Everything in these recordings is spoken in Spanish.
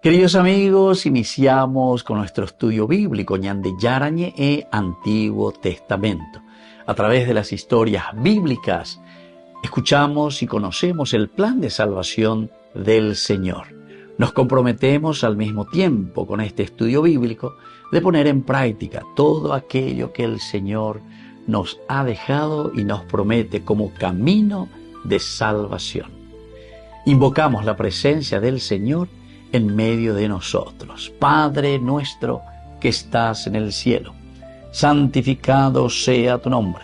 Queridos amigos, iniciamos con nuestro estudio bíblico Ñande Yarañe e Antiguo Testamento. A través de las historias bíblicas, escuchamos y conocemos el plan de salvación del Señor. Nos comprometemos al mismo tiempo con este estudio bíblico de poner en práctica todo aquello que el Señor nos ha dejado y nos promete como camino de salvación. Invocamos la presencia del Señor en medio de nosotros. Padre nuestro que estás en el cielo, santificado sea tu nombre.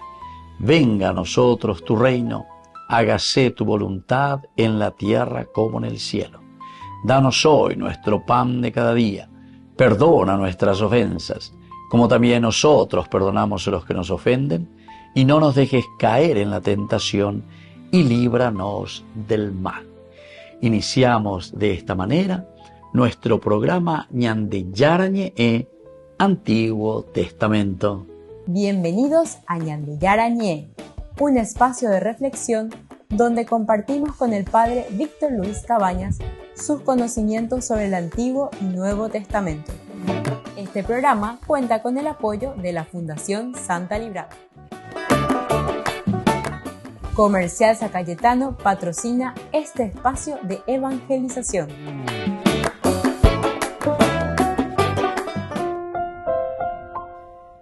Venga a nosotros tu reino, hágase tu voluntad en la tierra como en el cielo. Danos hoy nuestro pan de cada día. Perdona nuestras ofensas, como también nosotros perdonamos a los que nos ofenden, y no nos dejes caer en la tentación, y líbranos del mal. Iniciamos de esta manera nuestro programa Ñande Yarañe e Antiguo Testamento. Bienvenidos a Ñande Yarañe, un espacio de reflexión donde compartimos con el Padre Víctor Luis Cabañas sus conocimientos sobre el Antiguo y Nuevo Testamento. Este programa cuenta con el apoyo de la Fundación Santa Librada. Comercial San Cayetano patrocina este espacio de evangelización.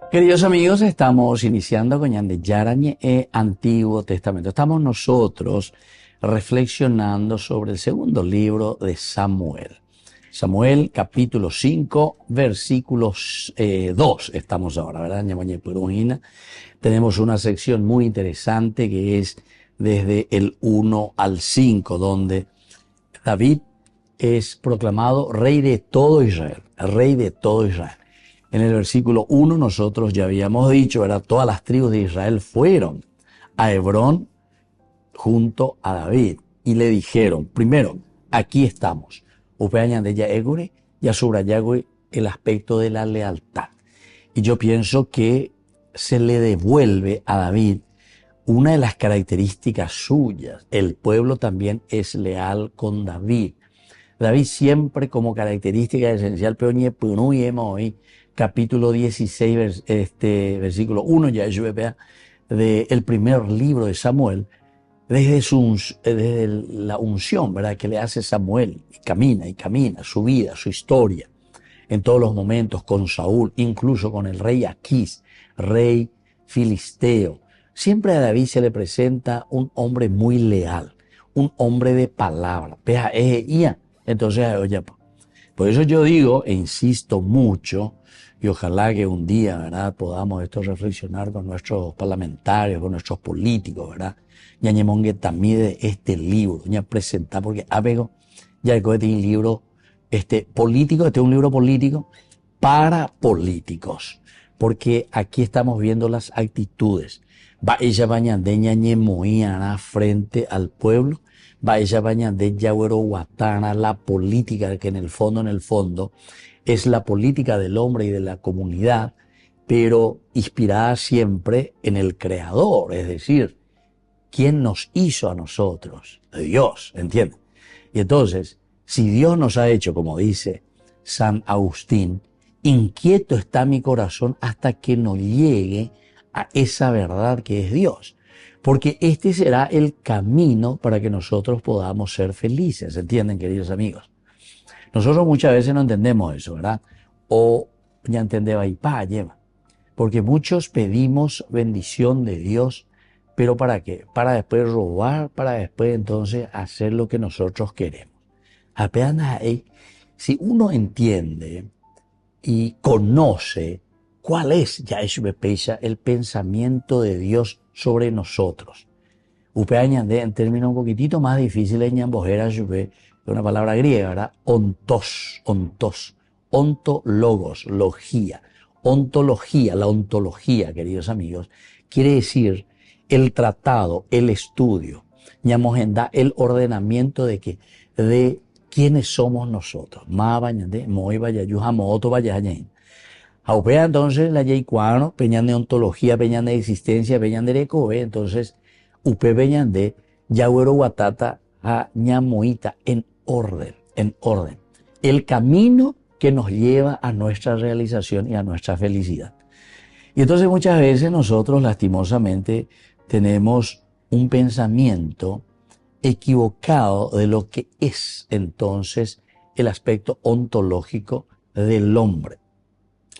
Queridos amigos, estamos iniciando con Ñande Yarañe e Antiguo Testamento. Estamos nosotros reflexionando sobre el segundo libro de Samuel. Samuel, capítulo 5, versículos 2, estamos ahora, ¿verdad? Tenemos una sección muy interesante que es desde el 1 al 5, donde David es proclamado rey de todo Israel, rey de todo Israel. En el versículo 1 nosotros ya habíamos dicho, ¿verdad? Todas las tribus de Israel fueron a Hebrón junto a David y le dijeron, primero, aquí estamos. Upeañan de Yaegure, ya subrayagüe el aspecto de la lealtad. Y yo pienso que se le devuelve a David una de las características suyas. El pueblo también es leal con David. David siempre como característica esencial, hoy, capítulo 16, versículo 1, ya del primer libro de Samuel, desde la unción, ¿verdad?, que le hace Samuel, y camina, su vida, su historia, en todos los momentos con Saúl, incluso con el rey Aquís, rey filisteo. Siempre a David se le presenta un hombre muy leal, un hombre de palabra. Entonces, oye, por eso yo digo e insisto mucho, y ojalá que un día, ¿verdad?, podamos reflexionar con nuestros parlamentarios, con nuestros políticos, ¿verdad? Ñañemongue también de este libro, ya presentar, porque apego, ya este es un libro político, este es un libro político para políticos, porque aquí estamos viendo las actitudes. Va ella bañande ñañemoíana frente al pueblo, va ella bañande yagüero guatana, la política que en el fondo, es la política del hombre y de la comunidad, pero inspirada siempre en el Creador, es decir, ¿quién nos hizo a nosotros? Dios, ¿entienden? Y entonces, si Dios nos ha hecho, como dice San Agustín, inquieto está mi corazón hasta que no llegue a esa verdad que es Dios. Porque este será el camino para que nosotros podamos ser felices, ¿entienden, queridos amigos? Nosotros muchas veces no entendemos eso, ¿verdad? O ya entendeba y lleva. Porque muchos pedimos bendición de Dios, pero ¿para qué? Para después robar, para después entonces hacer lo que nosotros queremos. Apenas ahí, si uno entiende y conoce cuál es ya el pensamiento de Dios sobre nosotros. En términos un poquitito más difíciles, una palabra griega, ¿verdad? Ontos, ontologos, logía. Ontología, la ontología, queridos amigos, quiere decir el tratado, el estudio, el ordenamiento de quiénes somos nosotros. Aupea entonces la yeicuano, peñan de ontología, peñan de existencia, peñan de recobe, entonces upe peñan de yagüero guatata a ñamoita en orden. el camino que nos lleva a nuestra realización y a nuestra felicidad. Y entonces muchas veces nosotros lastimosamente tenemos un pensamiento equivocado de lo que es entonces el aspecto ontológico del hombre.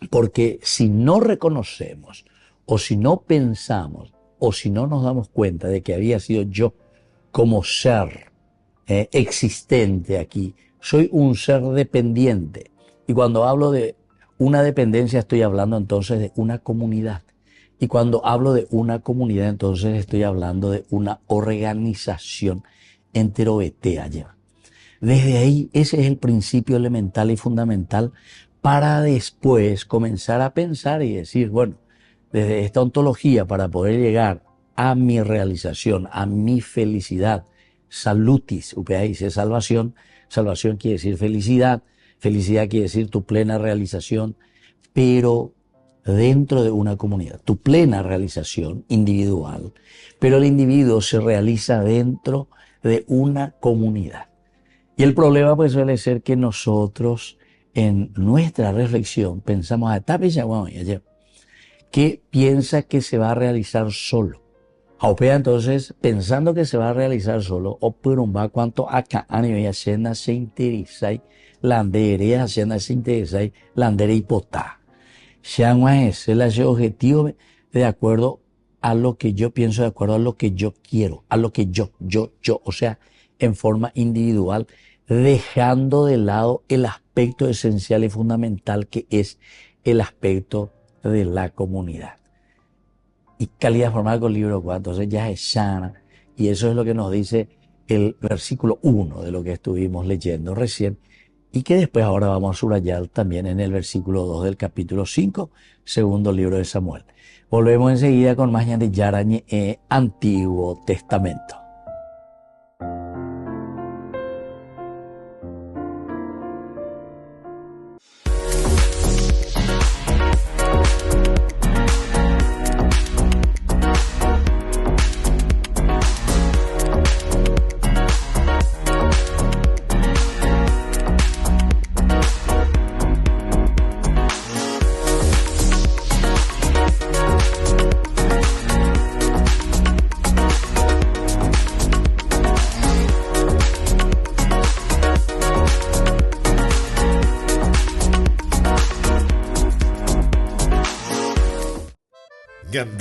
Porque si no reconocemos o si no pensamos o si no nos damos cuenta de que había sido yo como ser existente aquí, soy un ser dependiente. Y cuando hablo de una dependencia estoy hablando entonces de una comunidad. Y cuando hablo de una comunidad entonces estoy hablando de una organización enterobetea. Desde ahí ese es el principio elemental y fundamental para después comenzar a pensar y decir, bueno, desde esta ontología para poder llegar a mi realización, a mi felicidad, salutis, dice salvación, salvación quiere decir felicidad, felicidad quiere decir tu plena realización, pero dentro de una comunidad, tu plena realización individual, pero el individuo se realiza dentro de una comunidad. Y el problema pues suele ser que nosotros en nuestra reflexión pensamos que piensa que se va a realizar solo. Entonces, pensando que se va a realizar solo, o por un va cuanto acá y hacienda se interesa, landere hacienda se interesa, landere hipotá. Shangwa es el objetivo de acuerdo a lo que yo pienso, de acuerdo a lo que yo quiero, a lo que yo, o sea, en forma individual, dejando de lado el aspecto esencial y fundamental que es el aspecto de la comunidad. Y calidad formal con libro 4, entonces ya es sana, y eso es lo que nos dice el versículo 1 de lo que estuvimos leyendo recién, y que después ahora vamos a subrayar también en el versículo 2 del capítulo 5, segundo libro de Samuel. Volvemos enseguida con más de Yarañe, Antiguo Testamento.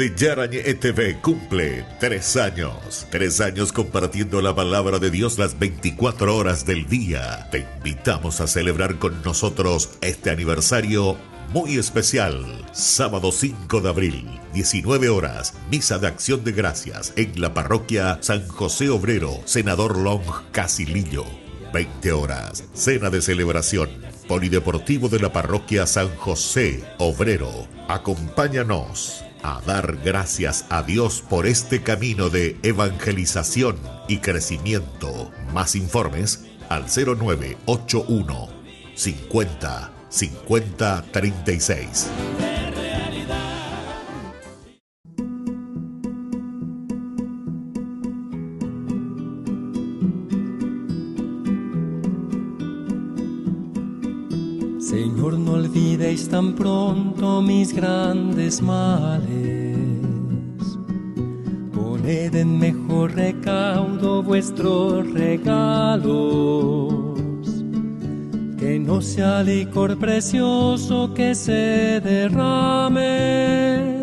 de Yarañe ETV cumple 3 años. 3 años compartiendo la palabra de Dios las 24 horas del día. Te invitamos a celebrar con nosotros este aniversario muy especial. Sábado 5 de abril, 19 horas, misa de acción de gracias en la parroquia San José Obrero, Senador Long, Casilillo. 20 horas, cena de celebración, polideportivo de la parroquia San José Obrero. Acompáñanos a dar gracias a Dios por este camino de evangelización y crecimiento. Más informes al 0981 50 50 36. Señor, no olvidéis tan pronto mis grandes males. Poned en mejor recaudo vuestros regalos. Que no sea licor precioso que se derrame.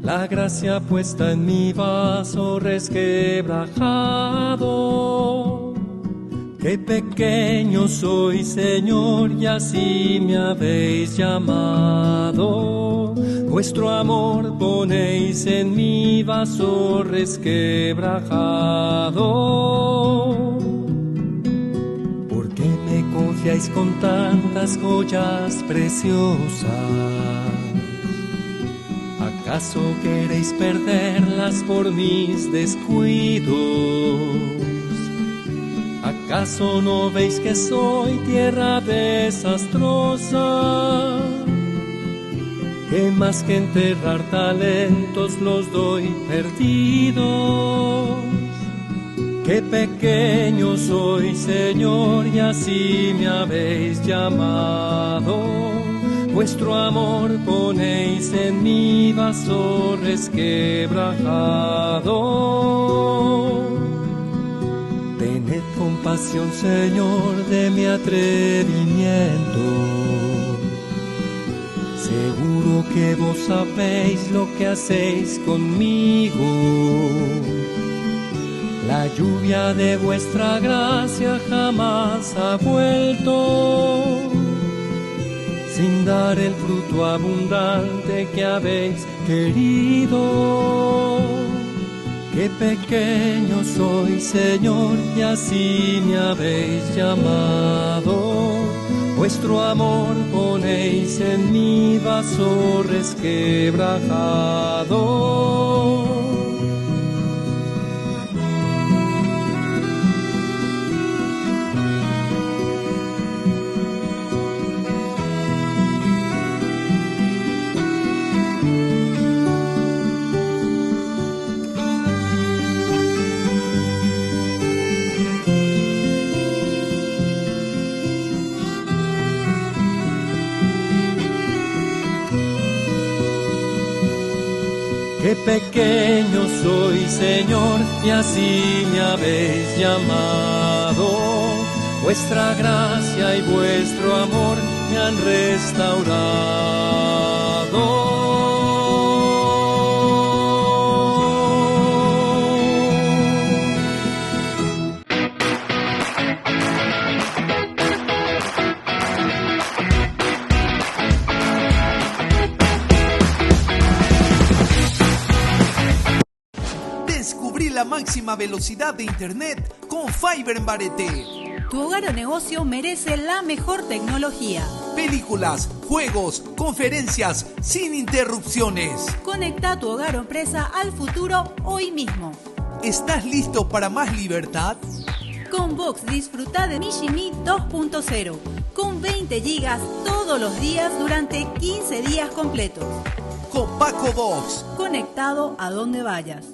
La gracia puesta en mi vaso resquebrajado. Qué pequeño soy, Señor, y así me habéis llamado. Vuestro amor ponéis en mi vaso resquebrajado. ¿Por qué me confiáis con tantas joyas preciosas? ¿Acaso queréis perderlas por mis descuidos? ¿Acaso no veis que soy tierra desastrosa? Que más que enterrar talentos los doy perdidos. Qué pequeño soy, Señor, y así me habéis llamado. Vuestro amor ponéis en mi vaso resquebrajado. Tened compasión, Señor, de mi atrevimiento. Seguro que vos sabéis lo que hacéis conmigo. La lluvia de vuestra gracia jamás ha vuelto, sin dar el fruto abundante que habéis querido. Qué pequeño soy, Señor, y así me habéis llamado. Vuestro amor ponéis en mi vaso resquebrajado. Qué pequeño soy, Señor, y así me habéis llamado. Vuestra gracia y vuestro amor me han restaurado. Descubrí la máxima velocidad de internet con Fiber en Barete. Tu hogar o negocio merece la mejor tecnología. Películas, juegos, conferencias, sin interrupciones. Conecta tu hogar o empresa al futuro hoy mismo. ¿Estás listo para más libertad? Con Vox disfruta de Mishimi 2.0 con 20 gigas todos los días durante 15 días completos. Con Paco Vox. Conectado a donde vayas.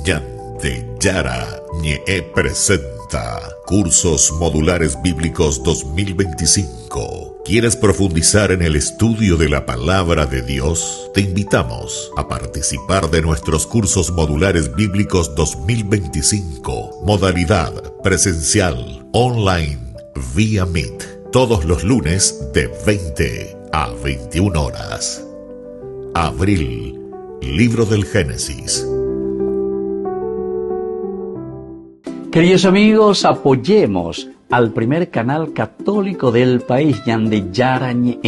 Ñande Yarañe presenta Cursos Modulares Bíblicos 2025. ¿Quieres profundizar en el estudio de la Palabra de Dios? Te invitamos a participar de nuestros Cursos Modulares Bíblicos 2025. Modalidad presencial, online, vía Meet. Todos los lunes de 20 a 21 horas. Abril, Libro del Génesis. Queridos amigos, apoyemos al primer canal católico del país, Ñande Yarañe.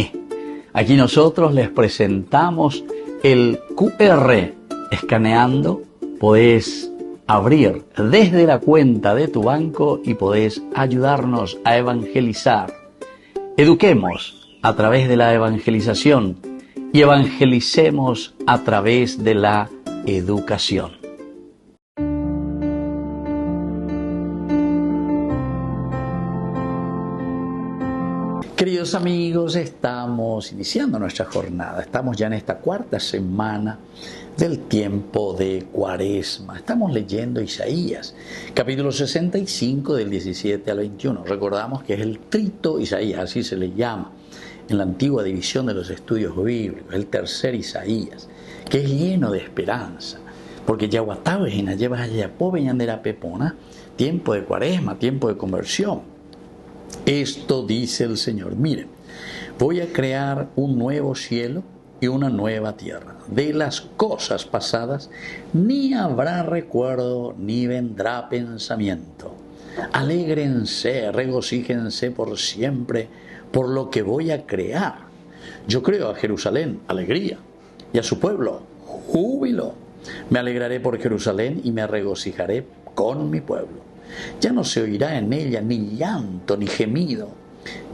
Aquí nosotros les presentamos el QR. Escaneando, podés abrir desde la cuenta de tu banco y podés ayudarnos a evangelizar. Eduquemos a través de la evangelización y evangelicemos a través de la educación. Queridos amigos, estamos iniciando nuestra jornada. Estamos ya en esta cuarta semana del tiempo de Cuaresma. Estamos leyendo Isaías, capítulo 65 del 17 al 21. Recordamos que es el trito Isaías, así se le llama en la antigua división de los estudios bíblicos, el tercer Isaías, que es lleno de esperanza. Porque Yahuatabe en Ayeva Yapobe Ñandera Pepona, tiempo de Cuaresma, tiempo de conversión. Esto dice el Señor: miren, voy a crear un nuevo cielo y una nueva tierra. De las cosas pasadas ni habrá recuerdo ni vendrá pensamiento. Alégrense, regocíjense por siempre por lo que voy a crear. Yo creo a Jerusalén alegría y a su pueblo júbilo. Me alegraré por Jerusalén y me regocijaré con mi pueblo. Ya no se oirá en ella ni llanto ni gemido.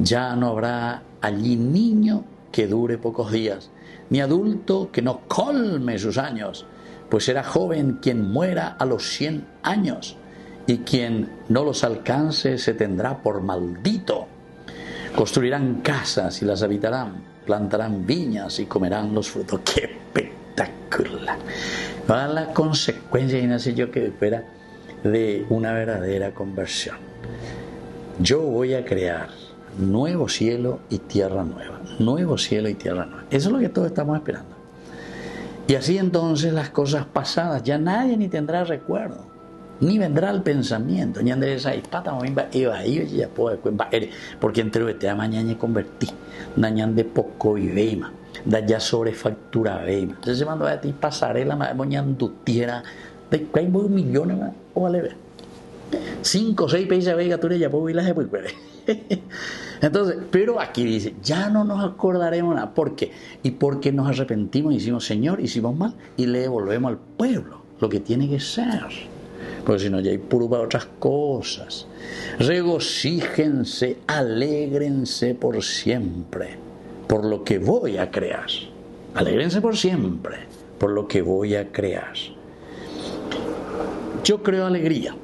Ya no habrá allí niño que dure pocos días, ni adulto que no colme sus años, pues será joven quien muera a los 100 años, y quien no los alcance se tendrá por maldito. Construirán casas y las habitarán, plantarán viñas y comerán los frutos. ¡Qué espectacular! La consecuencia, y no sé yo, que espera de una verdadera conversión. Yo voy a crear nuevo cielo y tierra nueva. Nuevo cielo y tierra nueva. Eso es lo que todos estamos esperando. Y así entonces las cosas pasadas, ya nadie ni tendrá recuerdo, ni vendrá el pensamiento. Porque entre este mañana convertí, dañan de poco y veima, da ya sobrefactura veima. Entonces se mandó a ti pasarela, mañana tutiera, de que hay millones o vale ver. 5 o 6 países de gatura ya puedo ir las de. Entonces, pero aquí dice, ya no nos acordaremos nada. ¿Por qué? Y porque nos arrepentimos y decimos, Señor, hicimos mal, y le devolvemos al pueblo lo que tiene que ser. Porque si no, ya hay puro para otras cosas. Regocíjense, alégrense por siempre, por lo que voy a crear. Alégrense por siempre, por lo que voy a crear. Yo creo alegría.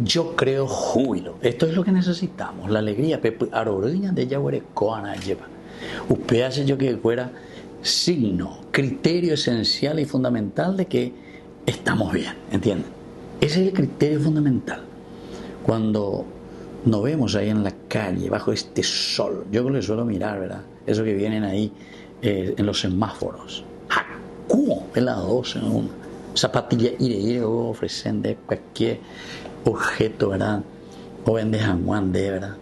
Yo creo júbilo. Esto es lo que necesitamos, la alegría. De lleva. Usted hace yo que fuera signo, criterio esencial y fundamental de que estamos bien, ¿entienden? Ese es el criterio fundamental. Cuando nos vemos ahí en la calle, bajo este sol, yo le suelo mirar, ¿verdad? Eso que vienen ahí en los semáforos. ¿Cómo? En las 12, una zapatilla ire ofrecen de cualquier objeto, ¿verdad? Joven de San Juan de, ¿verdad?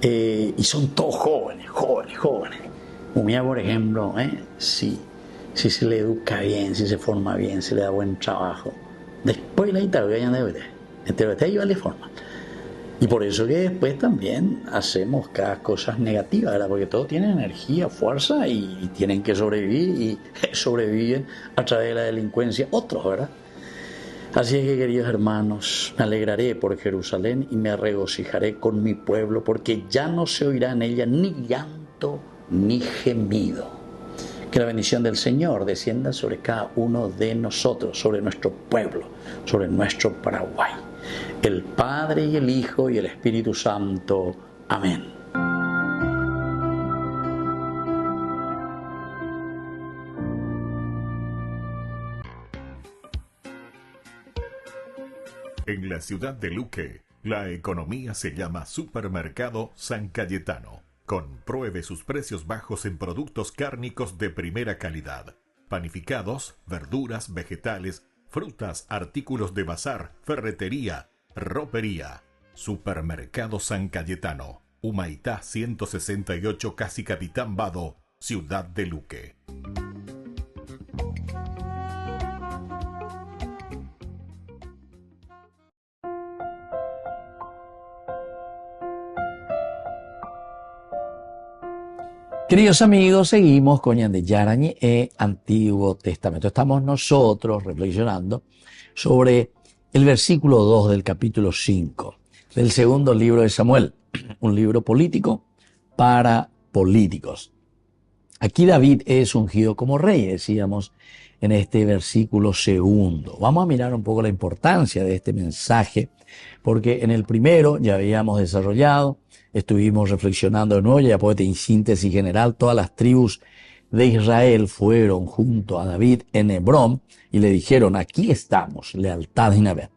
Y son todos jóvenes. Mira, por ejemplo, si se le educa bien, si se forma bien, si le da buen trabajo, después la italiana de le forma. Y por eso que después también hacemos cada cosa negativa, ¿verdad? Porque todos tienen energía, fuerza y tienen que sobrevivir, y sobreviven a través de la delincuencia otros, ¿verdad? Así es que, queridos hermanos, me alegraré por Jerusalén y me regocijaré con mi pueblo, porque ya no se oirá en ella ni llanto ni gemido. Que la bendición del Señor descienda sobre cada uno de nosotros, sobre nuestro pueblo, sobre nuestro Paraguay. El Padre y el Hijo y el Espíritu Santo. Amén. En la ciudad de Luque, la economía se llama Supermercado San Cayetano. Compruebe sus precios bajos en productos cárnicos de primera calidad. Panificados, verduras, vegetales, frutas, artículos de bazar, ferretería, ropería. Supermercado San Cayetano. Humaitá 168, Casi Capitán Vado, ciudad de Luque. Queridos amigos, seguimos con Ñande Yarañe e Antiguo Testamento. Estamos nosotros reflexionando sobre el versículo 2 del capítulo 5 del segundo libro de Samuel, un libro político para políticos. Aquí David es ungido como rey, decíamos en este versículo segundo. Vamos a mirar un poco la importancia de este mensaje, porque en el primero ya habíamos desarrollado, estuvimos reflexionando de nuevo, ya pues en síntesis general, todas las tribus de Israel fueron junto a David en Hebrón y le dijeron, aquí estamos, lealtad y navé.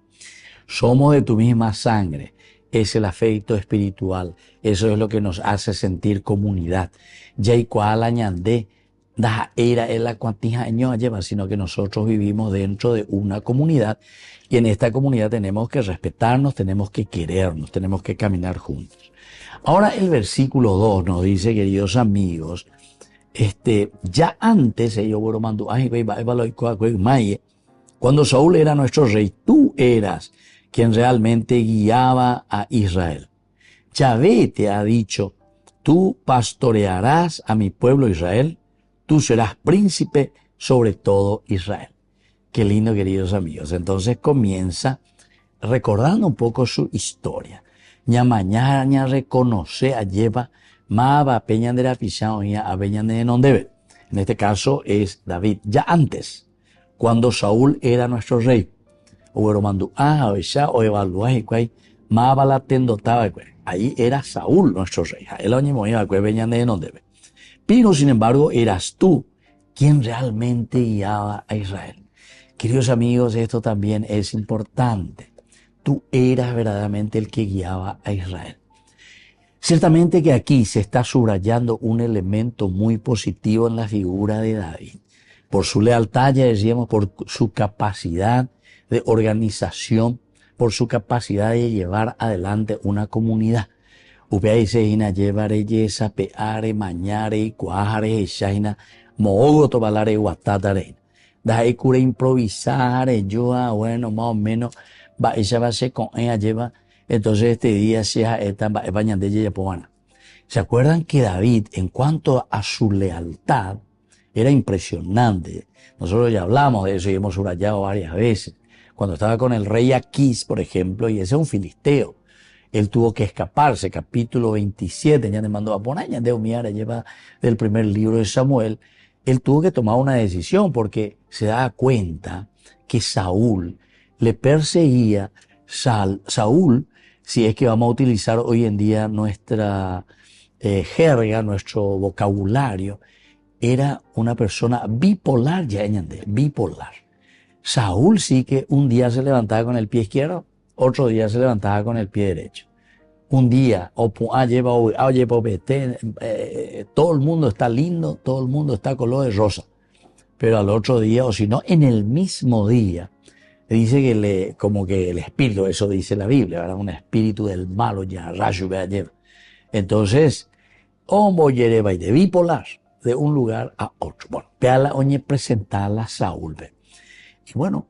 Somos de tu misma sangre, es el afecto espiritual, eso es lo que nos hace sentir comunidad. Ya y cual añade, da era en la cuantía años lleva, sino que nosotros vivimos dentro de una comunidad y en esta comunidad tenemos que respetarnos, tenemos que querernos, tenemos que caminar juntos. Ahora el versículo 2 nos dice, queridos amigos, ya antes, cuando Saúl era nuestro rey, tú eras quien realmente guiaba a Israel. Yahvé te ha dicho, tú pastorearás a mi pueblo Israel, tú serás príncipe sobre todo Israel. Qué lindo, queridos amigos. Entonces comienza recordando un poco su historia. Ña mañana reconoce a lleva maba peña de la pisao y a peña de nondebe. En este caso es David, ya antes, cuando Saúl era nuestro rey. Ahí era Saúl nuestro rey. Pero sin embargo eras tú quien realmente guiaba a Israel. Queridos amigos, esto también es importante. Tú eras verdaderamente el que guiaba a Israel. Ciertamente que aquí se está subrayando un elemento muy positivo en la figura de David. Por su lealtad, ya decíamos, por su capacidad de organización, por su capacidad de llevar adelante una comunidad. Upea dice, ina llevare yesa, peare, mañare, cuajare, shaina, moogo tobalare, guatatare. Daí cura improvisar, yo, bueno, más o menos, va, ella va a ser con ella lleva. Entonces este día se acuerdan que David, en cuanto a su lealtad, era impresionante. Nosotros ya hablamos de eso y hemos subrayado varias veces. Cuando estaba con el rey Aquís, por ejemplo, y ese es un filisteo, él tuvo que escaparse. Capítulo 27, ya le mandó a poner, ya de Omiara, lleva del primer libro de Samuel. Él tuvo que tomar una decisión porque se daba cuenta que Saúl le perseguía. Saúl, si es que vamos a utilizar hoy en día nuestra jerga, nuestro vocabulario, era una persona bipolar, ya añade, bipolar. Saúl sí que un día se levantaba con el pie izquierdo, otro día se levantaba con el pie derecho. Un día, todo el mundo está lindo, todo el mundo está color de rosa. Pero al otro día, o si no, en el mismo día, dice que como que el espíritu, eso dice la Biblia, ¿verdad? Un espíritu del malo, ya, rayo, lleva. Entonces, y de bipolar, de un lugar a otro. Bueno, peala oñe presentarla a Saúl. Y bueno,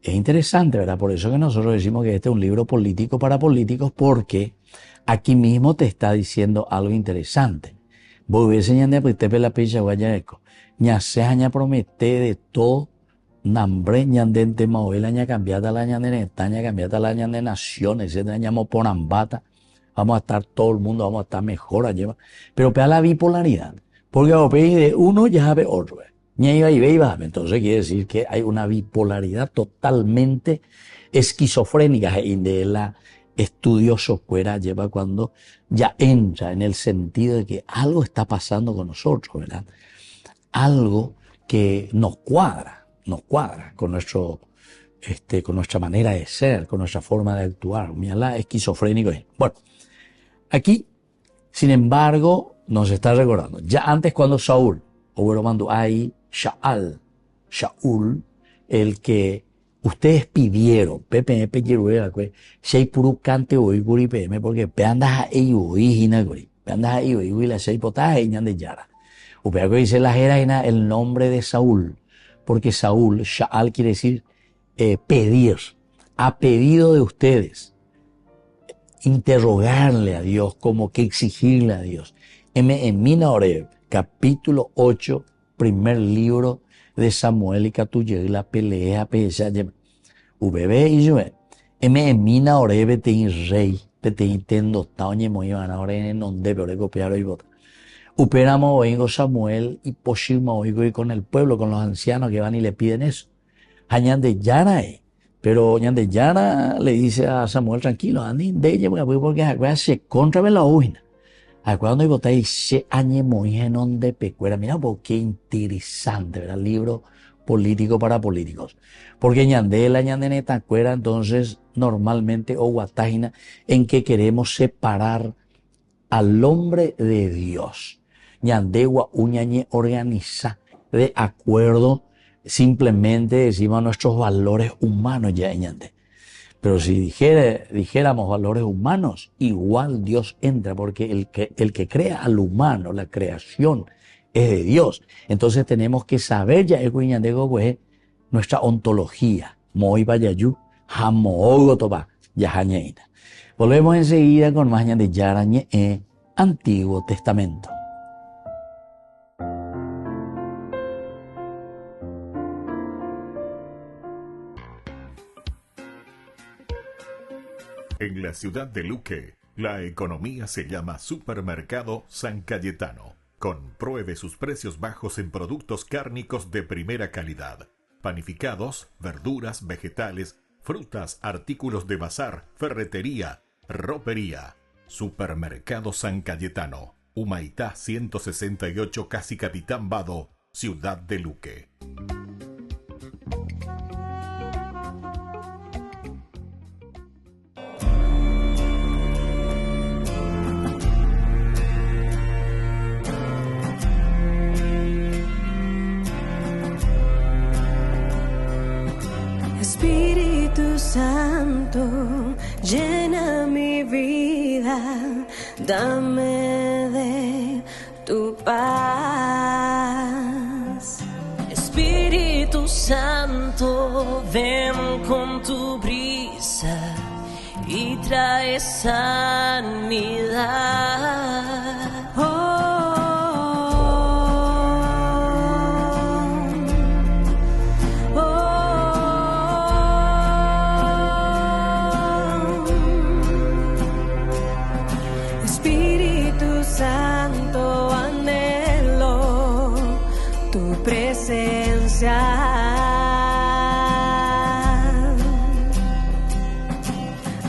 es interesante, ¿verdad? Por eso que nosotros decimos que este es un libro político para políticos, porque aquí mismo te está diciendo algo interesante. Vos ves señalando pues te la picha guayaeco. Ña se ña promete de todo. Nambre ñandente maoela ña cambiata la ñandeneta, ña cambiata la ñan de naciones, se ñamo por ambata. Vamos a estar todo el mundo, vamos a estar mejor allí. Pero pega la bipolaridad. Porque a de uno ya ve otro. Entonces quiere decir que hay una bipolaridad totalmente esquizofrénica y de la estudioso fuera lleva cuando ya entra en el sentido de que algo está pasando con nosotros, ¿verdad? Algo que nos cuadra con nuestra manera de ser, con nuestra forma de actuar. Mira, esquizofrénico. Bueno, aquí, sin embargo, nos está recordando, ya antes cuando Saúl, o mando ahí, Shaul, el que ustedes pidieron, PPM, Shei Puru Cante hoy Guri PM, porque peandas a ellos, peandas a ellos, y la Shei Potaje, y de Yara. Upea que dice la Jeraina el nombre de Saúl, porque Saúl, Shaal quiere decir pedir, a pedido de ustedes, interrogarle a Dios, como que exigirle a Dios. En Mina Oreb, capítulo 8, primer libro de Samuel y Catuye, la pelea, Ubebe y yo, en Mina Oreb te rey, te tendo taoñe muy van ahora en donde pero copiar y votar. Uperamos oigo Samuel y Poshima oigo y con el pueblo, con los ancianos que van y le piden eso. Añan de Yara, pero Añan de Yara le dice a Samuel, tranquilo, andi de ella, porque se contra la uina. Cuando y votáis se añe muy en donde pecuera. Mira, qué interesante, ¿verdad? Libro político para políticos. Porque ñandela, ñandeneta, cuera, entonces, normalmente, o guatágina, en que queremos separar al hombre de Dios. Ñandegua, uñañe, organiza de acuerdo, simplemente decimos nuestros valores humanos, ya ñande. Pero si dijéramos valores humanos, igual Dios entra, porque el que crea al humano, la creación, es de Dios. Entonces tenemos que saber ya nuestra ontología. Moi Bayayu, Jamoogo Toba, Yahañeina. Volvemos enseguida con más de Yarañe, Antiguo Testamento. En la ciudad de Luque, la economía se llama Supermercado San Cayetano. Compruebe sus precios bajos en productos cárnicos de primera calidad. Panificados, verduras, vegetales, frutas, artículos de bazar, ferretería, ropería. Supermercado San Cayetano. Humaitá 168, Casi Capitán Vado, ciudad de Luque. llena mi vida, dame de tu paz. Espíritu Santo, ven con tu brisa y trae sanidad. Espíritu Santo, anhelo tu presencia.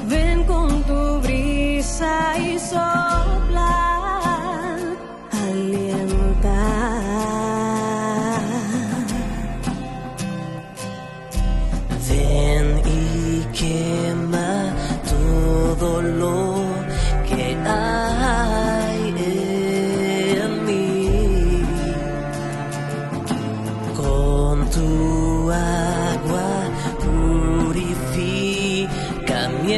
Ven con tu brisa y sopla, alienta. Ven y quema todo lo que hay en mí. Con tu agua purifica mi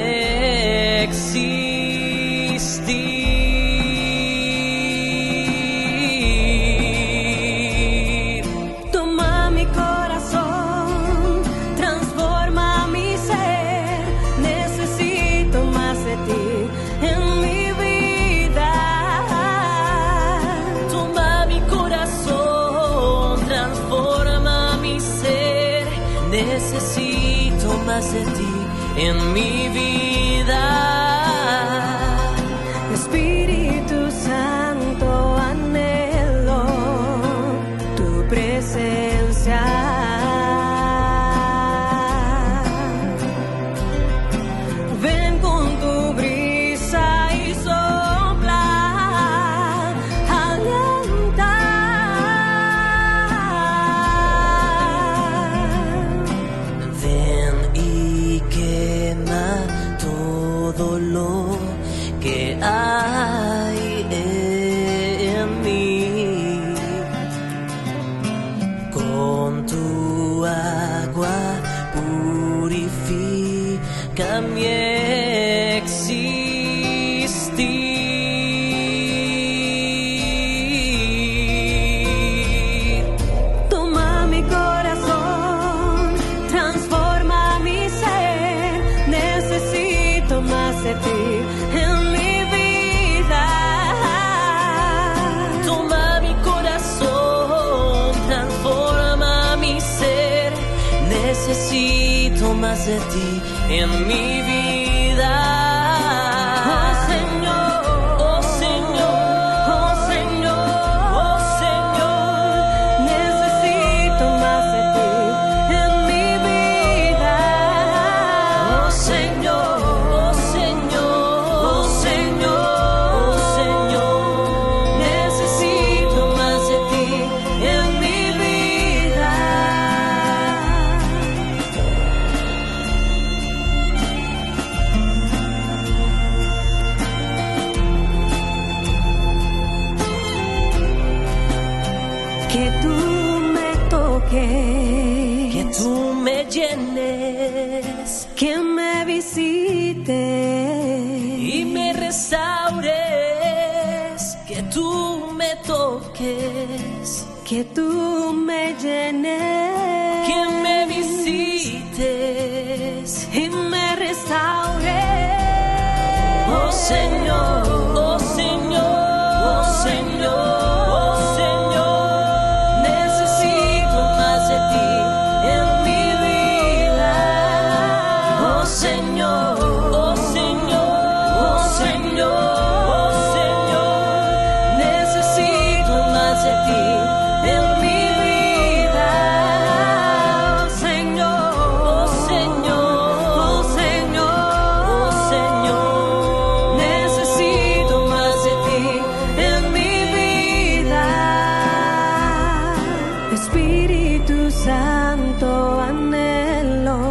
existir. Toma mi corazón, transforma mi ser. Necesito más de ti en mi vida. Toma mi corazón, transforma mi ser. Necesito más de ti en mi vida. Espíritu Santo, anhelo tu presencia. Ven con tu brisa y sopla, alienta. Ven y quema todo lo que hay en mí. Con tu agua purifica mi existir. Toma mi corazón, transforma mi ser. Necesito más de ti en mi vida. Toma mi corazón, transforma mi ser. Necesito más de ti en mi vida. Oh Señor, Oh Señor, oh Señor, oh Señor. necesito más de ti en mi vida. Oh Señor, oh Señor, oh Señor, oh Señor. Necesito más de ti en mi vida. Que tú me toques, Que tú me llenes que me visites y me restaures. Que tú me toques, que tú me llenes, que me visites y me restaures. Oh Señor, oh Señor, oh Señor, oh Señor. Necesito más de ti en mi vida. Oh Señor, oh Señor, oh Señor, oh Señor. Necesito más de ti en mi vida. Oh Señor, Oh Señor, oh Señor, oh Señor. necesito más de ti en mi vida. Espíritu Santo, anhelo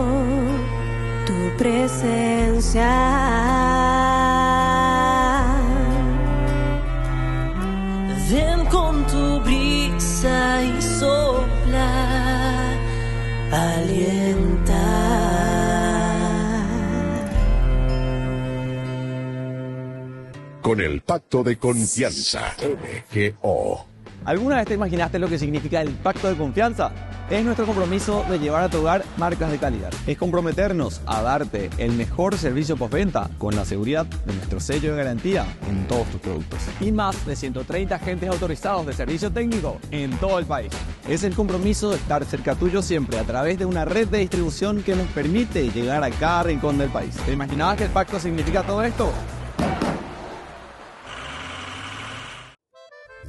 tu presencia. Ven con tu brisa y sopla, alienta. con el Pacto de Confianza, MGO. ¿Alguna vez te imaginaste lo que significa el Pacto de Confianza? Es nuestro compromiso de llevar a tu hogar marcas de calidad. Es comprometernos a darte el mejor servicio postventa con la seguridad de nuestro sello de garantía en todos tus productos. Y más de 130 agentes autorizados de servicio técnico en todo el país. Es el compromiso de estar cerca tuyo siempre a través de una red de distribución que nos permite llegar a cada rincón del país. ¿Te imaginabas que el pacto significa todo esto?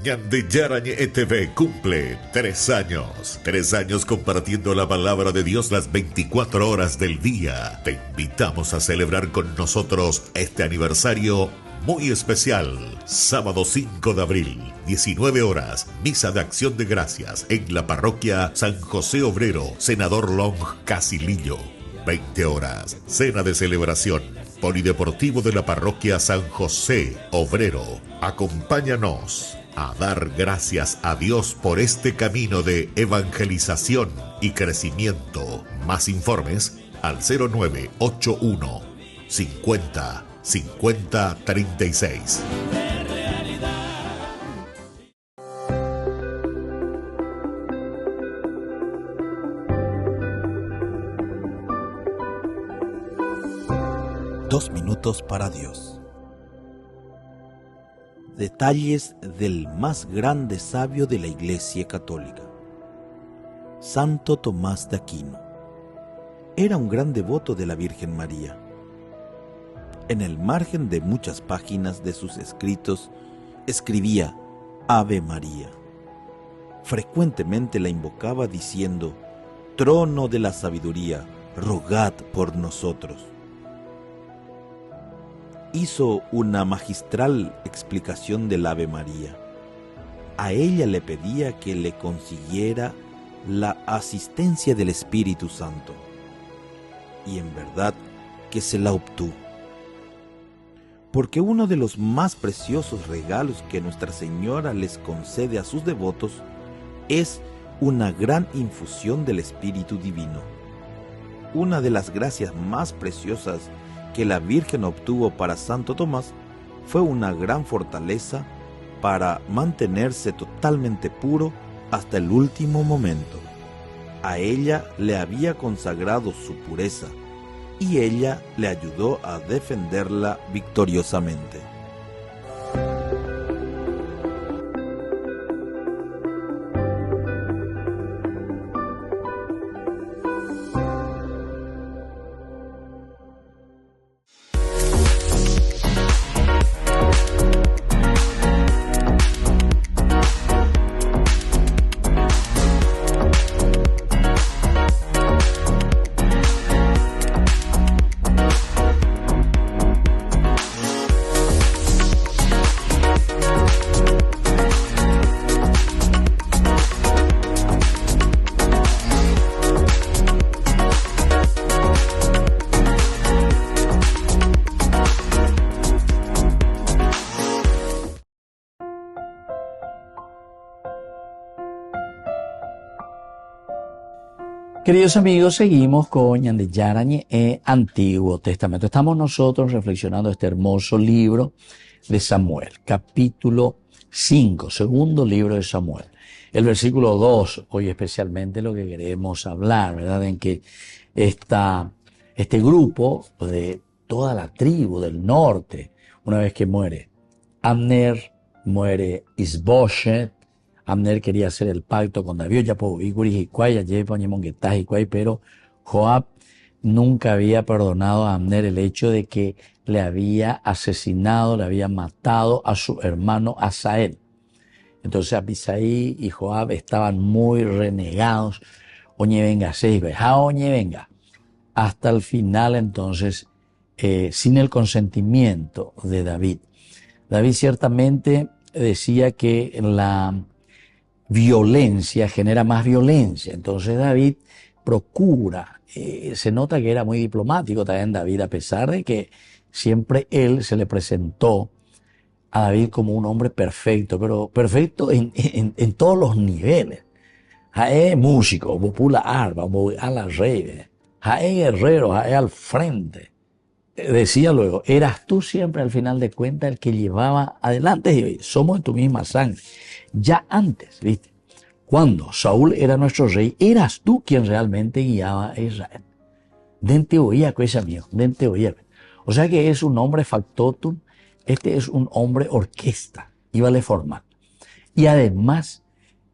Ñande Yarañe ETV cumple 3 años. 3 años compartiendo la palabra de Dios las 24 horas del día. Te invitamos a celebrar con nosotros este aniversario muy especial. Sábado 5 de abril, 19 horas, misa de acción de gracias en la parroquia San José Obrero, Senador Long Casilillo. 20 horas, cena de celebración. Polideportivo de la parroquia San José Obrero. Acompáñanos a dar gracias a Dios por este camino de evangelización y crecimiento. Más informes al 0981 50 50 36. Dos minutos para Dios. Detalles del más grande sabio de la Iglesia Católica, Santo Tomás de Aquino. Era un gran devoto de la Virgen María. En el margen de muchas páginas de sus escritos, escribía Ave María. Frecuentemente la invocaba diciendo: Trono de la sabiduría, rogad por nosotros. Hizo una magistral explicación del Ave María. A ella le pedía que le consiguiera la asistencia del Espíritu Santo. Y en verdad que se la obtuvo. Porque uno de los más preciosos regalos que Nuestra Señora les concede a sus devotos es una gran infusión del Espíritu Divino. Una de las gracias más preciosas que la Virgen obtuvo para Santo Tomás fue una gran fortaleza para mantenerse totalmente puro hasta el último momento. A ella le había consagrado su pureza y ella le ayudó a defenderla victoriosamente. Queridos amigos, seguimos con Ñande Yarañe Antiguo Testamento. Estamos nosotros reflexionando este hermoso libro de Samuel, capítulo 5, segundo libro de Samuel. El versículo 2, hoy especialmente lo que queremos hablar, ¿verdad? En que este grupo de toda la tribu del norte, una vez que muere Abner, muere Isboshet. Abner quería hacer el pacto con David, pero Joab nunca había perdonado a Abner el hecho de que le había asesinado, le había matado a su hermano Asael. Entonces Abisai y Joab estaban muy renegados. Oñe venga, oñe venga. Hasta el final entonces, sin el consentimiento de David. David ciertamente decía que la violencia genera más violencia. Entonces David procura, se nota que era muy diplomático también David, a pesar de que siempre él se le presentó a David como un hombre perfecto, pero perfecto en todos los niveles. Jae músico, pula arpa, a la rey, jae guerrero, jae al frente. decía luego, eras tú siempre al final de cuentas el que llevaba adelante, y somos de tu misma sangre. Ya antes, ¿viste? Cuando Saúl era nuestro rey, eras tú quien realmente guiaba a Israel. Dente oía cosa mío, dente oía. O sea que es un hombre factotum, este es un hombre orquesta, íbale formar. Y además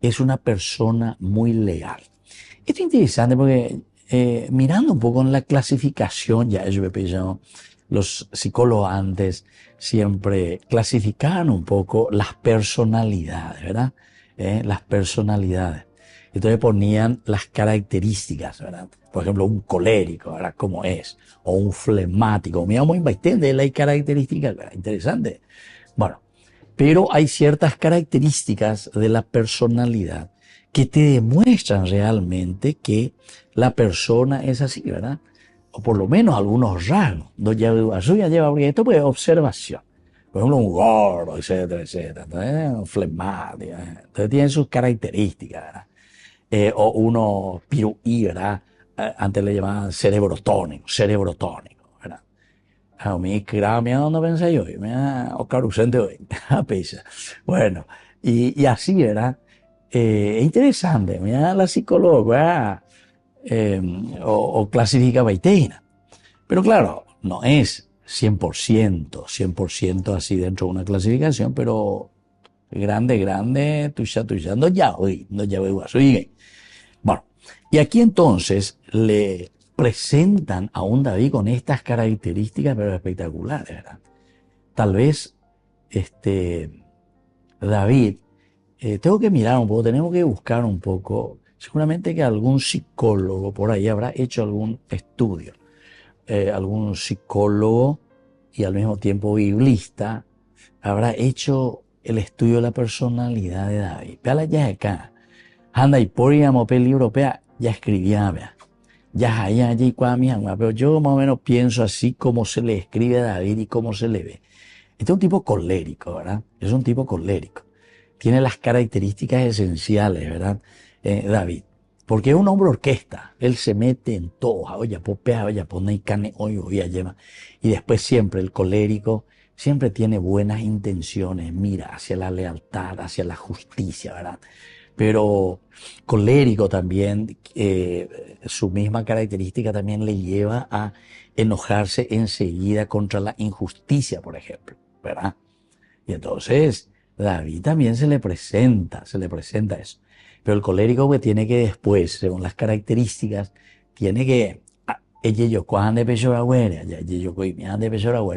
es una persona muy leal. Esto es interesante porque mirando un poco en la clasificación, ya los psicólogos antes siempre clasificaban un poco las personalidades, ¿verdad? Las personalidades. Entonces ponían las características, ¿verdad? Por ejemplo, un colérico, ¿verdad? ¿Cómo es? O un flemático. Mira, muy bastante, hay características, ¿verdad? Interesante. Bueno, pero hay ciertas características de la personalidad que te demuestran realmente que la persona es así, ¿verdad? O por lo menos algunos rasgos. Esto pues es observación. Por ejemplo, un gordo, etcétera, etcétera. Entonces, un flemático. Entonces tiene sus características, ¿verdad? O uno piruí, ¿verdad? Antes le llamaban cerebrotónico, ¿verdad? A mí, claro, mira dónde pensé yo, mira, Oscar ausente hoy, a pesa. Bueno, y así, ¿verdad? Es interesante, mira la psicóloga, o clasifica baiteina. Pero claro, no es 100% así dentro de una clasificación, pero grande, tuya, no ya voy, así. Bueno, y aquí entonces le presentan a un David con estas características, pero espectaculares, ¿verdad? Tal vez, David, tengo que mirar un poco, tenemos que buscar un poco, seguramente que algún psicólogo por ahí habrá hecho algún estudio, algún psicólogo y al mismo tiempo biblista habrá hecho el estudio de la personalidad de David. Pela ya acá, anda y por el libro, ya escribía, vea. Ya allí pero yo más o menos pienso así como se le escribe a David y cómo se le ve. Este es un tipo colérico, ¿verdad? Es un tipo colérico. Tiene las características esenciales, ¿verdad? David. Porque es un hombre orquesta. Él se mete en todo. Oye, popea, oye, pone y cane, oye, lleva. Y después siempre el colérico siempre tiene buenas intenciones. Mira hacia la lealtad, hacia la justicia, ¿verdad? Pero colérico también, su misma característica también le lleva a enojarse enseguida contra la injusticia, por ejemplo, ¿verdad? Y entonces David también se le presenta eso. Pero el colérico que tiene que después, según las características, tiene que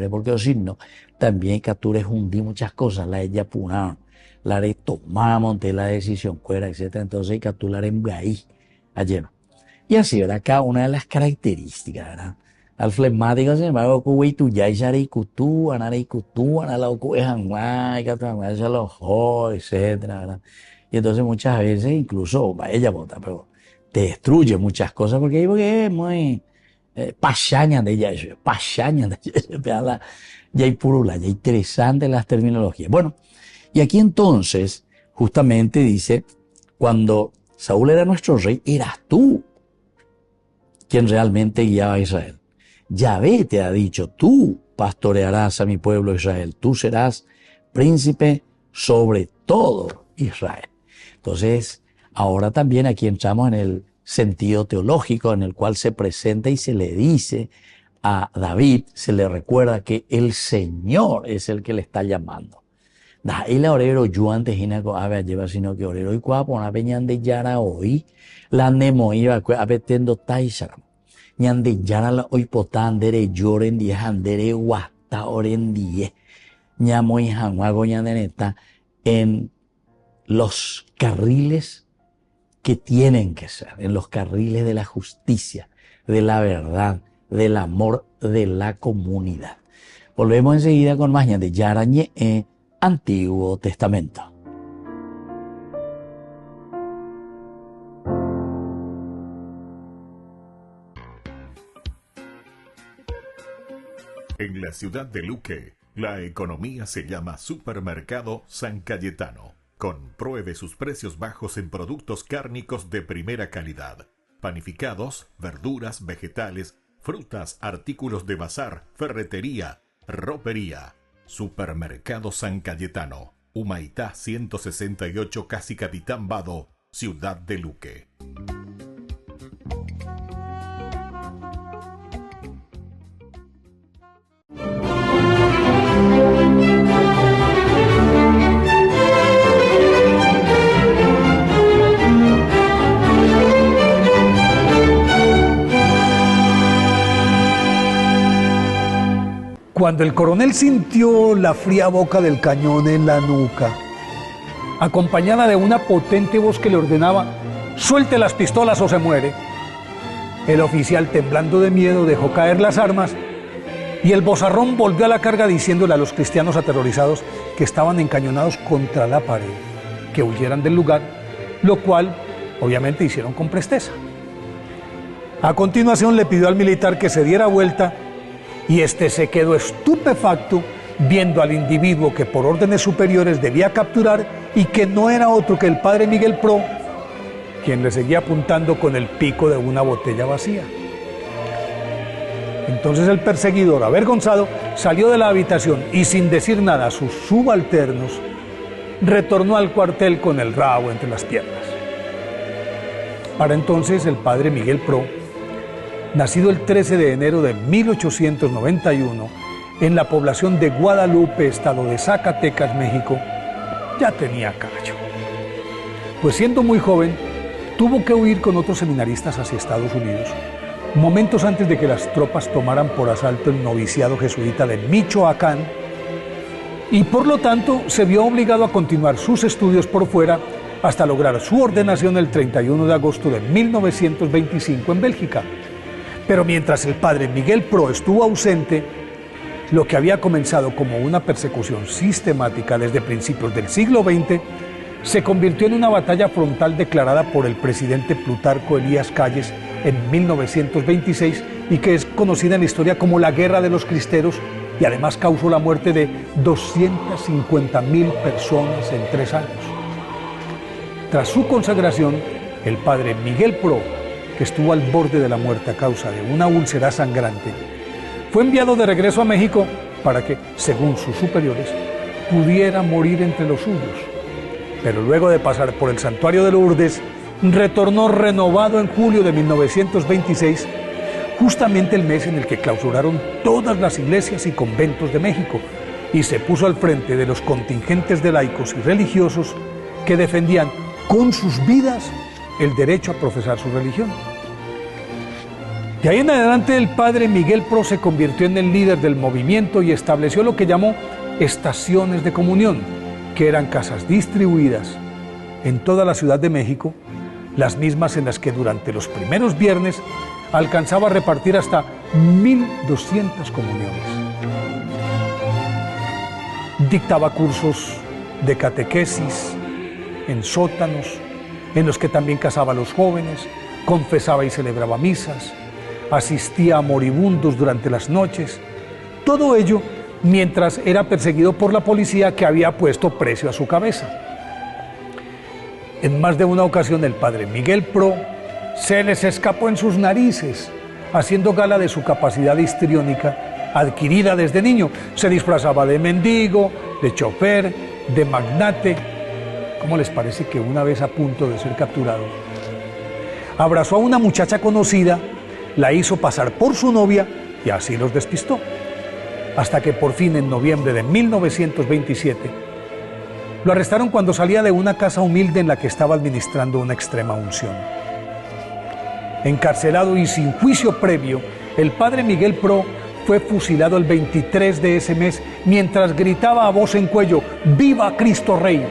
porque si no, también captura hundí muchas cosas, la ella punaron. La haré tomar monte la decisión, cuera, etc. Entonces hay que capturar en ahí, ayer. Y así, ¿verdad? Cada una de las características, ¿verdad? Al flemático, sin embargo, cuy tu ya y kutu, anare kutu, anala oku ejanguay, catanguay, se alojó, etc. ¿verdad? Y entonces muchas veces, incluso, ella vota, pero te destruye muchas cosas porque es muy pachaña de ella, ya hay purula, ya interesante las terminologías. Bueno, y aquí entonces, justamente dice, cuando Saúl era nuestro rey, eras tú quien realmente guiaba a Israel. Yahvé te ha dicho, tú pastorearás a mi pueblo Israel, tú serás príncipe sobre todo Israel. Entonces, ahora también aquí entramos en el sentido teológico en el cual se presenta y se le dice a David, se le recuerda que el Señor es el que le está llamando. Da ila orero yo antes hinako ave lleva sino que orero y cuapo una peña de yara hoy la nemo iba apetendo taisharam ñande yara la hoy potandere lloren die handere guata oren die ñamo y hanwago ñandeneta en los carriles que tienen que ser, en los carriles de la justicia, de la verdad, del amor de la comunidad. Volvemos enseguida con más de Yarañe Antiguo Testamento. En la ciudad de Luque, la economía se llama Supermercado San Cayetano. Compruebe sus precios bajos en productos cárnicos de primera calidad. Panificados, verduras, vegetales, frutas, artículos de bazar, ferretería, ropería. Supermercado San Cayetano, Humaitá 168, Casi Capitán Vado, Ciudad de Luque. Cuando el coronel sintió la fría boca del cañón en la nuca, acompañada de una potente voz que le ordenaba: «Suelte las pistolas o se muere», el oficial, temblando de miedo, dejó caer las armas y el vozarrón volvió a la carga diciéndole a los cristianos aterrorizados que estaban encañonados contra la pared que huyeran del lugar, lo cual obviamente hicieron con presteza. A continuación le pidió al militar que se diera vuelta y este se quedó estupefacto viendo al individuo que por órdenes superiores debía capturar y que no era otro que el padre Miguel Pro, quien le seguía apuntando con el pico de una botella vacía. Entonces el perseguidor, avergonzado, salió de la habitación y sin decir nada a sus subalternos, retornó al cuartel con el rabo entre las piernas. Para entonces el padre Miguel Pro, nacido el 13 de enero de 1891 en la población de Guadalupe, estado de Zacatecas, México, ya tenía callo. Pues siendo muy joven, tuvo que huir con otros seminaristas hacia Estados Unidos, momentos antes de que las tropas tomaran por asalto el noviciado jesuita de Michoacán, y por lo tanto se vio obligado a continuar sus estudios por fuera hasta lograr su ordenación el 31 de agosto de 1925 en Bélgica. Pero mientras el padre Miguel Pro estuvo ausente, lo que había comenzado como una persecución sistemática desde principios del siglo XX se convirtió en una batalla frontal declarada por el presidente Plutarco Elías Calles en 1926 y que es conocida en la historia como la Guerra de los Cristeros, y además causó la muerte de 250.000 personas en 3 años. Tras su consagración, el padre Miguel Pro, que estuvo al borde de la muerte a causa de una úlcera sangrante, fue enviado de regreso a México para que, según sus superiores, pudiera morir entre los suyos. Pero luego de pasar por el santuario de Lourdes, retornó renovado en julio de 1926, justamente el mes en el que clausuraron todas las iglesias y conventos de México, y se puso al frente de los contingentes de laicos y religiosos que defendían con sus vidas el derecho a profesar su religión. De ahí en adelante el padre Miguel Pro se convirtió en el líder del movimiento y estableció lo que llamó estaciones de comunión, que eran casas distribuidas en toda la Ciudad de México, las mismas en las que durante los primeros viernes alcanzaba a repartir hasta 1.200 comuniones. Dictaba cursos de catequesis en sótanos, en los que también casaba a los jóvenes, confesaba y celebraba misas, asistía a moribundos durante las noches, todo ello mientras era perseguido por la policía que había puesto precio a su cabeza. En más de una ocasión el padre Miguel Pro se les escapó en sus narices, haciendo gala de su capacidad histriónica adquirida desde niño. Se disfrazaba de mendigo, de chofer, de magnate. ¿Cómo les parece que una vez a punto de ser capturado, abrazó a una muchacha conocida, la hizo pasar por su novia y así los despistó? Hasta que por fin en noviembre de 1927 lo arrestaron cuando salía de una casa humilde en la que estaba administrando una extrema unción. Encarcelado y sin juicio previo, el padre Miguel Pro fue fusilado el 23 de ese mes mientras gritaba a voz en cuello: ¡Viva Cristo Rey!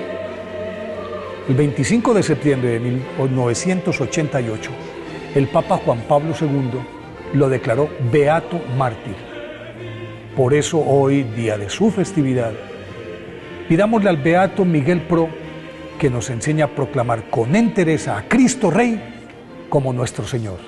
El 25 de septiembre de 1988, el Papa Juan Pablo II lo declaró beato mártir. Por eso hoy, día de su festividad, pidámosle al beato Miguel Pro que nos enseñe a proclamar con entereza a Cristo Rey como nuestro Señor.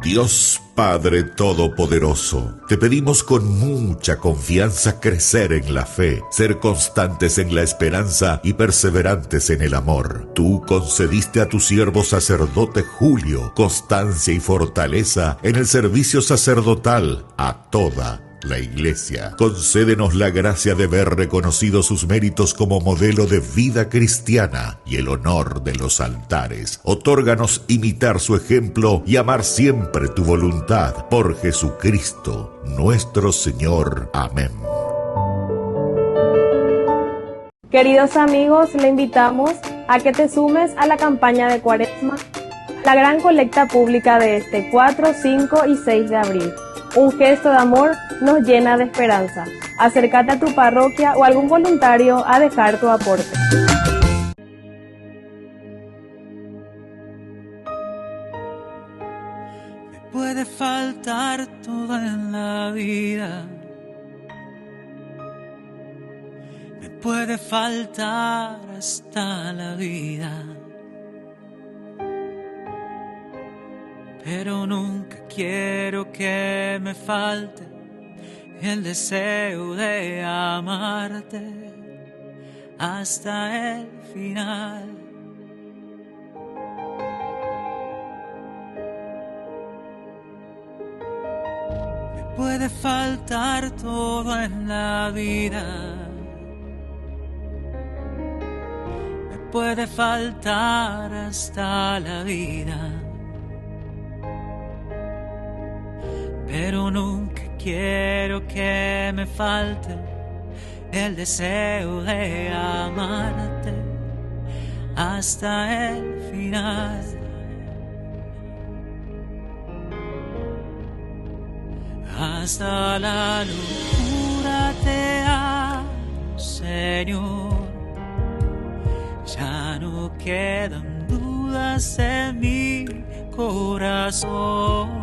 Dios Padre Todopoderoso, te pedimos con mucha confianza crecer en la fe, ser constantes en la esperanza y perseverantes en el amor. Tú concediste a tu siervo sacerdote Julio constancia y fortaleza en el servicio sacerdotal a toda la Iglesia. Concédenos la gracia de ver reconocidos sus méritos como modelo de vida cristiana y el honor de los altares. Otórganos imitar su ejemplo y amar siempre tu voluntad. Por Jesucristo, nuestro Señor. Amén. Queridos amigos, le invitamos a que te sumes a la campaña de Cuaresma, la gran colecta pública de este 4, 5 y 6 de abril. Un gesto de amor nos llena de esperanza. Acércate a tu parroquia o algún voluntario a dejar tu aporte. Me puede faltar todo en la vida. Me puede faltar hasta la vida. Pero nunca quiero que me falte el deseo de amarte hasta el final. Me puede faltar todo en la vida. Me puede faltar hasta la vida. Pero nunca quiero que me falte el deseo de amarte hasta el final. Hasta la locura te amo, Señor. Ya no quedan dudas en mi corazón.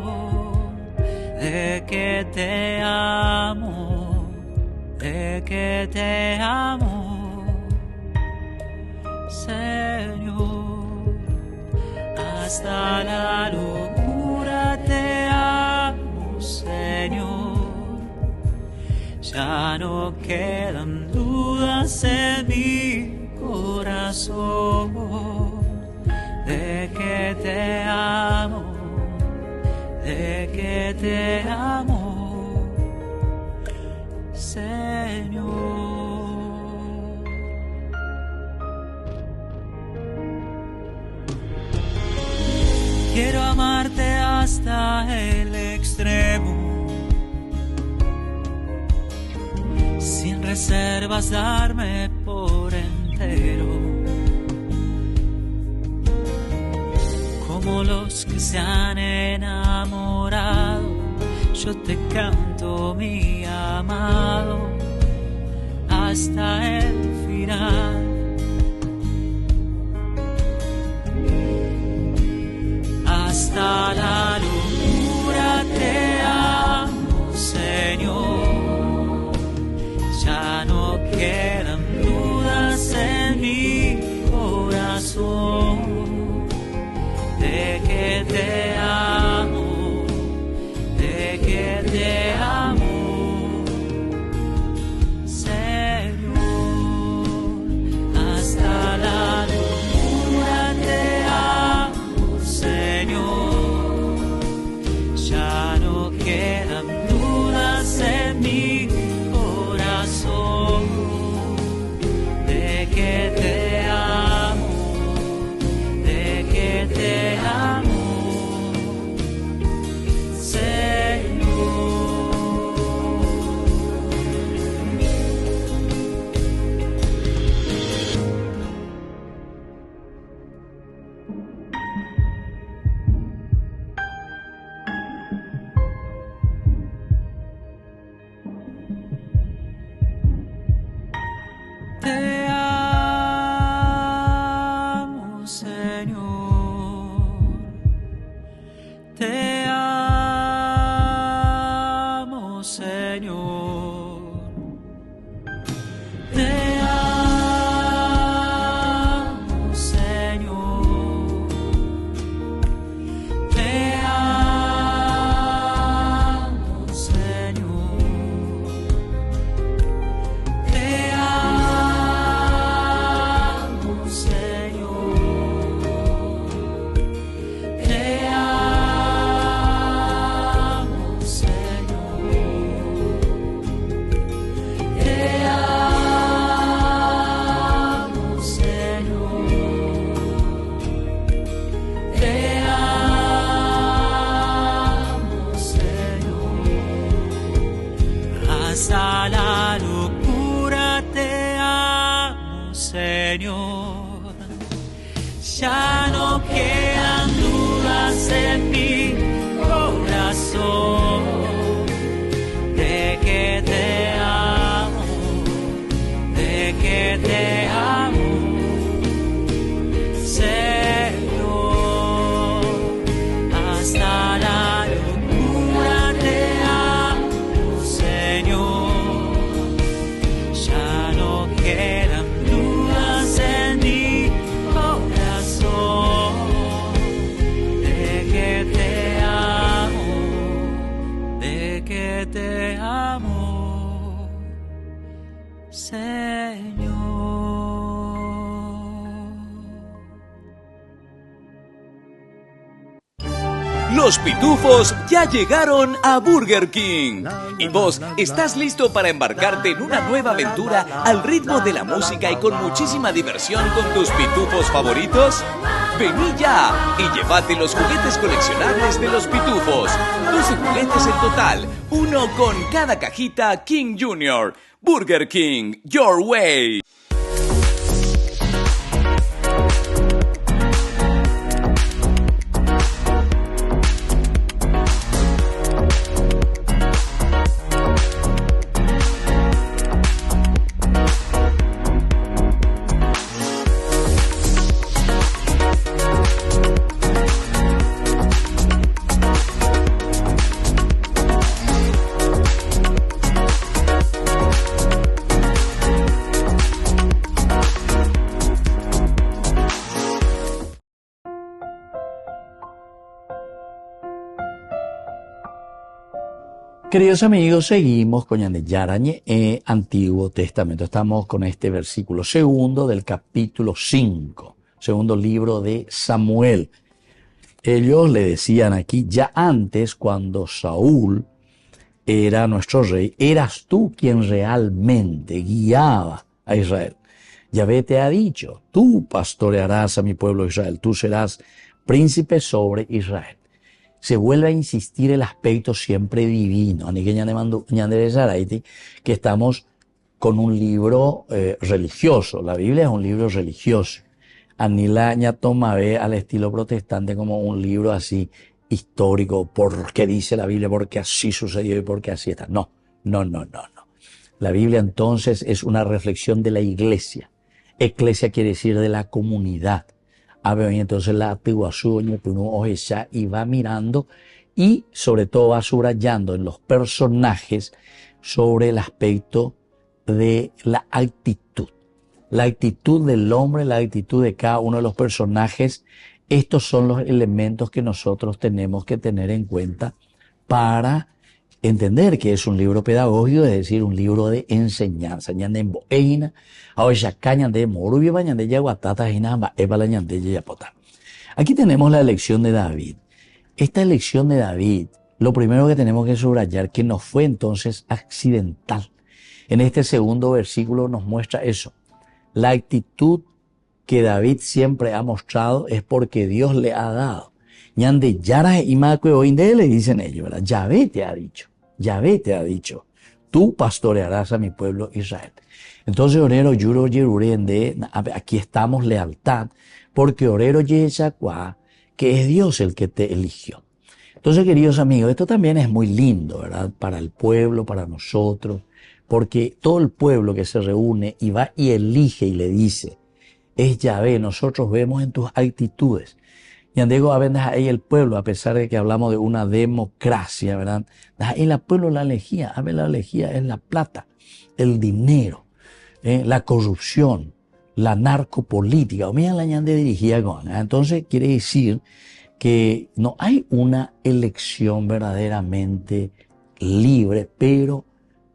De que te amo, de que te amo, Señor. Hasta la locura te amo, Señor. Ya no quedan dudas en mi corazón. De que te amo, de que te amo, Señor. Quiero amarte hasta el extremo, sin reservas darme por entero. Como los que se han enamorado, yo te canto, mi amado, hasta el final. Hasta la locura te amo, Señor. Ya no quedan dudas en mi corazón. De que te amo, de que te amo, Señor. Hasta la locura te amo, Señor. Ya no quedan dudas en mi corazón. De que te amo, de que te amo, Señor. Te amo, Señor. Te amo, Señor. Te amo, Señor. Te amo. Señor. Ya no quedan dudas en mi corazón de que te amo, de que te amo, Señor. Hasta la locura te amo, Señor. Ya no quedan dudas en mi corazón de que te amo, de que te amo, Señor. Los pitufos ya llegaron a Burger King. ¿Y vos estás listo para embarcarte en una nueva aventura al ritmo de la música y con muchísima diversión con tus pitufos favoritos? Vení ya y llévate los juguetes coleccionables de los pitufos. 12 juguetes en total, uno con cada cajita King Jr. Burger King, your way. Queridos amigos, seguimos con Ñande Yarañe Antiguo Testamento. Estamos con este versículo segundo del capítulo 5, segundo libro de Samuel. Ellos le decían aquí, ya antes, cuando Saúl era nuestro rey, eras tú quien realmente guiaba a Israel. Yahvé te ha dicho, tú pastorearás a mi pueblo Israel, tú serás príncipe sobre Israel. Se vuelve a insistir el aspecto siempre divino. Que estamos con un libro religioso. La Biblia es un libro religioso. Anila toma al estilo protestante como un libro así histórico, porque dice la Biblia, porque así sucedió y porque así está. No. La Biblia entonces es una reflexión de la iglesia. Eclesia quiere decir de la comunidad. Entonces la atiguación y va mirando y sobre todo va subrayando en los personajes sobre el aspecto de la actitud. La actitud del hombre, la actitud de cada uno de los personajes. Estos son los elementos que nosotros tenemos que tener en cuenta para entender que es un libro pedagógico, es decir, un libro de enseñanza. Aquí tenemos la elección de David. Esta elección de David, lo primero que tenemos que subrayar, que no fue entonces accidental. En este segundo versículo nos muestra eso. La actitud que David siempre ha mostrado es porque Dios le ha dado. Ñande Yara y Macueoinde le dicen ellos, ¿verdad? Yahvé te ha dicho, tú pastorearás a mi pueblo Israel. Entonces, orero yuro yerurende, aquí estamos lealtad, porque orero yechacua, que es Dios el que te eligió. Entonces, queridos amigos, esto también es muy lindo, ¿verdad? Para el pueblo, para nosotros, porque todo el pueblo que se reúne y va y elige y le dice, es Yahvé, nosotros vemos en tus actitudes. Y andego a ver ahí el pueblo, a pesar de que hablamos de una democracia, ¿verdad? Ahí el pueblo la elegía, a ver la elegía es la plata, el dinero, la corrupción, la narcopolítica. O mira la ñande dirigía con. Entonces quiere decir que no hay una elección verdaderamente libre, pero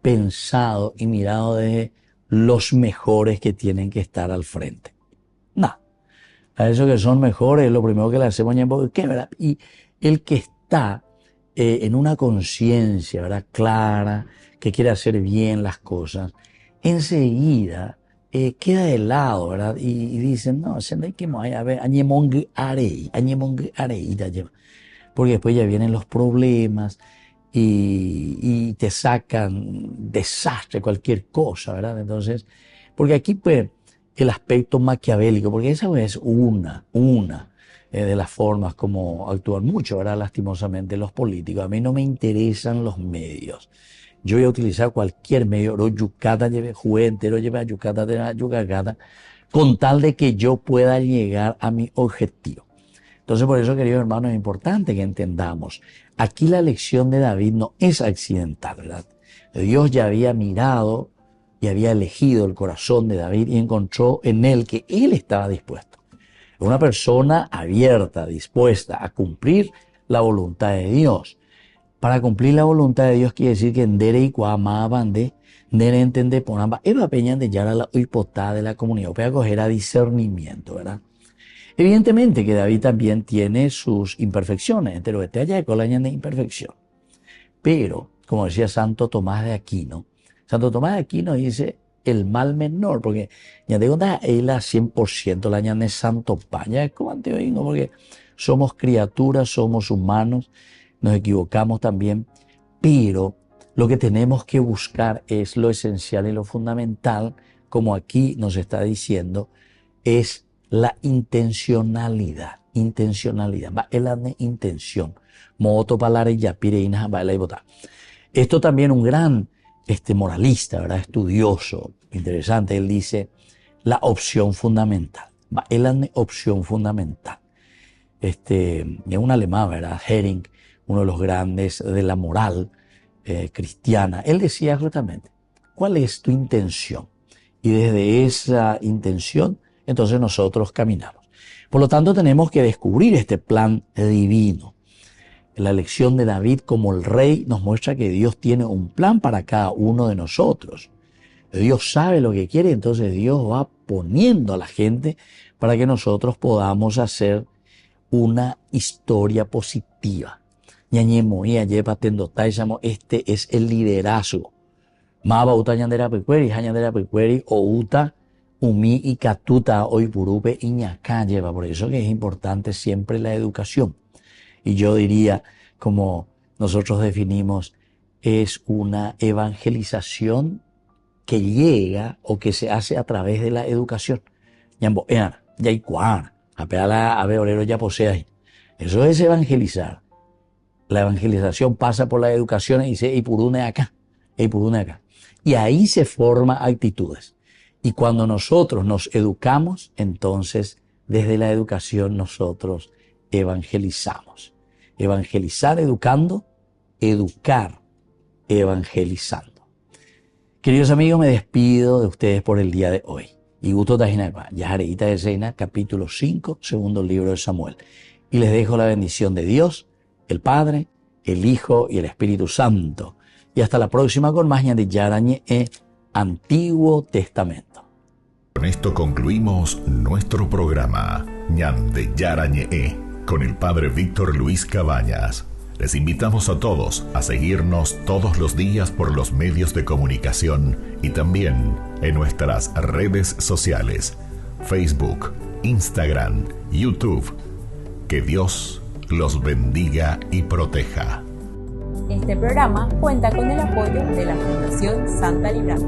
pensado y mirado de los mejores que tienen que estar al frente. No. A esos que son mejores, lo primero que le hacemos es ¿qué, verdad? Y el que está en una conciencia, ¿verdad?, clara, que quiere hacer bien las cosas, enseguida queda de lado, ¿verdad? Y dicen, no, porque después ya vienen los problemas y te sacan desastre, cualquier cosa, ¿verdad? Entonces, porque aquí pues el aspecto maquiavélico, porque esa es una de las formas como actúan mucho, ¿verdad? Lastimosamente los políticos. A mí no me interesan los medios. Yo voy a utilizar cualquier medio, jugué entero, con tal de que yo pueda llegar a mi objetivo. Entonces, por eso, queridos hermanos, es importante que entendamos. Aquí la elección de David no es accidental, ¿verdad? Dios ya había mirado y había elegido el corazón de David y encontró en él que él estaba dispuesto. Una persona abierta, dispuesta a cumplir la voluntad de Dios. Para cumplir la voluntad de Dios quiere decir que endere y cuamaban de nere entende ponamba eva peñan de yara la hipotá de la comunidad. Para coger a discernimiento, ¿verdad? Evidentemente que David también tiene sus imperfecciones, entero este allá de imperfección. Pero, como decía Santo Tomás de Aquino dice el mal menor, porque ya digo, él 100% la ñane santo paña, es como anteoíno, porque somos criaturas, somos humanos, nos equivocamos también, pero lo que tenemos que buscar es lo esencial y lo fundamental, como aquí nos está diciendo, es la intencionalidad. Va el intención. Moto palare ya pireina va la ibota. Esto también un gran moralista, ¿verdad? Estudioso, interesante. Él dice la opción fundamental. Va el opción fundamental. Es un alemán, ¿verdad? Hering, uno de los grandes de la moral cristiana. Él decía justamente, ¿cuál es tu intención? Y desde esa intención, entonces nosotros caminamos. Por lo tanto, tenemos que descubrir este plan divino. La elección de David como el rey nos muestra que Dios tiene un plan para cada uno de nosotros. Dios sabe lo que quiere, entonces Dios va poniendo a la gente para que nosotros podamos hacer una historia positiva. Este es el liderazgo. Maba uta ñandera pecueri o uta umi y catuta hoy purupe iñacá lleva. Por eso que es importante siempre la educación. Y yo diría, como nosotros definimos, es una evangelización que llega o que se hace a través de la educación. Eso es evangelizar. La evangelización pasa por la educación y dice, Eipurune acá. Y ahí se forman actitudes. Y cuando nosotros nos educamos, entonces desde la educación nosotros evangelizamos. Evangelizar educando, educar evangelizando. Queridos amigos, me despido de ustedes por el día de hoy. Y gusto tajinagua, Yajareita de Sena, capítulo 5, segundo libro de Samuel. Y les dejo la bendición de Dios, el Padre, el Hijo y el Espíritu Santo. Y hasta la próxima con más de Yarañe Antiguo Testamento. Con esto concluimos nuestro programa Ñande Yarañe con el Padre Víctor Luis Cabañas. Les invitamos a todos a seguirnos todos los días por los medios de comunicación y también en nuestras redes sociales, Facebook, Instagram, YouTube. Que Dios los bendiga y proteja. Este programa cuenta con el apoyo de la Fundación Santa Librada.